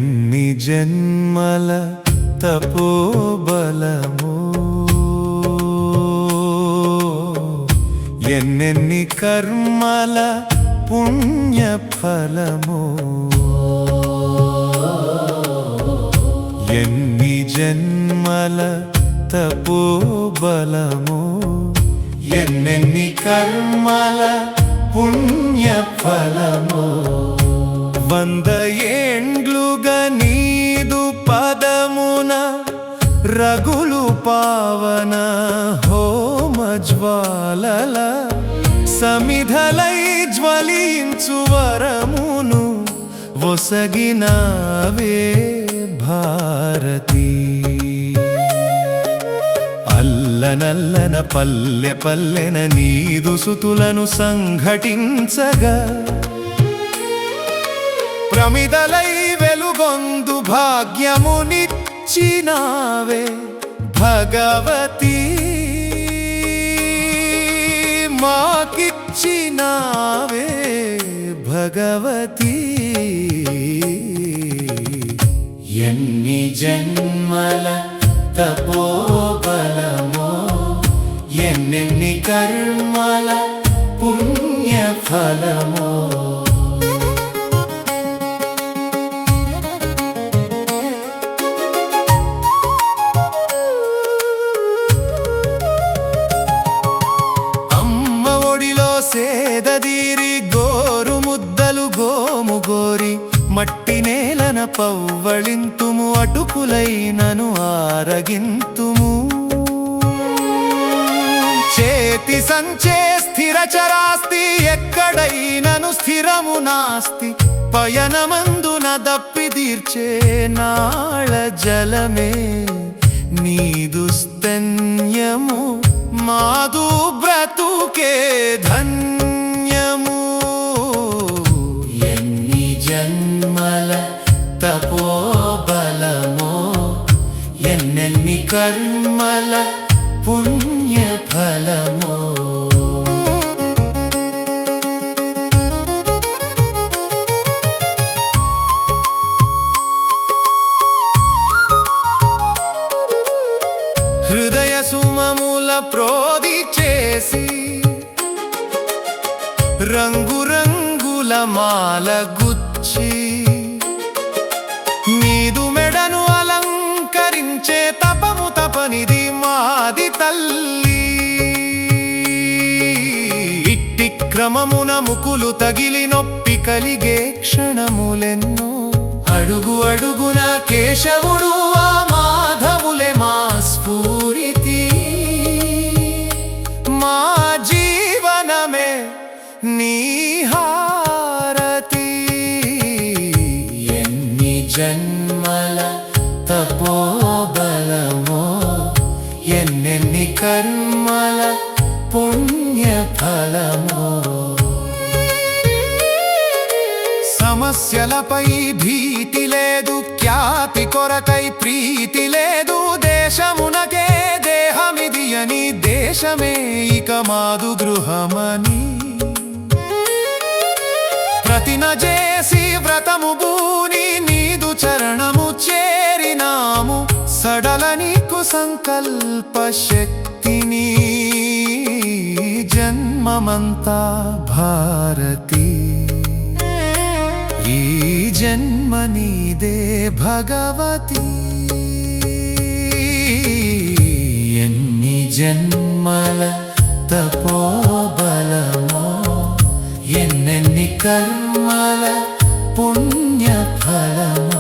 ఎన్ని జన్మల తపోబలము, ఎన్నెన్ని కర్మల పుణ్యఫలము, ఎన్ని జన్మల తపోబలము, ఎన్నెన్ని కర్మల పుణ్యఫలము. 100 ఏండ్లుగా నీదు పదమున రగులు పావన హోమజ్వాలల సమిధలై జ్వలించు వరమును ఒసగినావే భారతి. అల్లనల్లన పల్లె పల్లెన నీదు సుతులను సంఘటించగా ప్రమిదలై వెలుగొందు భాగ్యమునిచ్చినావే భగవతి. మాకిచ్చినావే భగవతి. ఎన్ని జన్మల తపోబలమో, ఎన్నెన్ని కర్మల పుణ్యఫలమో. అమ్మ ఒడిలో సేదదీరి గోరు ముద్దలు గోము గోరి మట్టి నేలన పవ్వళింతుము, అటుకులైనను ఆరగింతుము. చేతి సంచే స్థిరచరాస్తి, ఎక్కడైనను స్థిరము నాస్తి. పయనమందున దప్పి తీర్చే నాళ జలమే నీదు స్తన్యము, మాదు బ్రతుకే ధన్యము. ఎన్ని జన్మల తపోబలమో, ఎన్నెన్ని కర్మల పుణ్యఫలమో. హృదయ సుమముల ప్రోది చేసి రంగురంగుల మాల గుచ్చి నీదు మెడను అలంకరించే తపము తపనిది మాది తల్లి. ఇట్టి క్రమమున ముకులు తగిలి నొప్పి కలిగే క్షణములెన్నో. అడుగు అడుగున కేశవుడు ఆ మాధవులే మా స్ఫూరితి. మా జీవనమే నీ హారతి. ఎన్ని జన్మల తపోబలమో, ఎన్నెన్ని కర్మల పుణ్యఫలమో. సమస్యలపై భీతి లేదు, ఖ్యాతి కొరకై ప్రీతి లేదు. దేశమునకే దేహమిది అని, దేశమే ఇక మాదు గృహమని. ప్రతిన చేసి వ్రతము బూని నీదు చరణము చేరినాము. సడల నీకు సంకల్ప శక్తిని, జన్మమంతా భారతి. ఈ జన్మ నీదే భగవతి. ఎన్ని జన్మల తపోబలమో, ఎన్నెన్ని కర్మల పుణ్యఫలమో.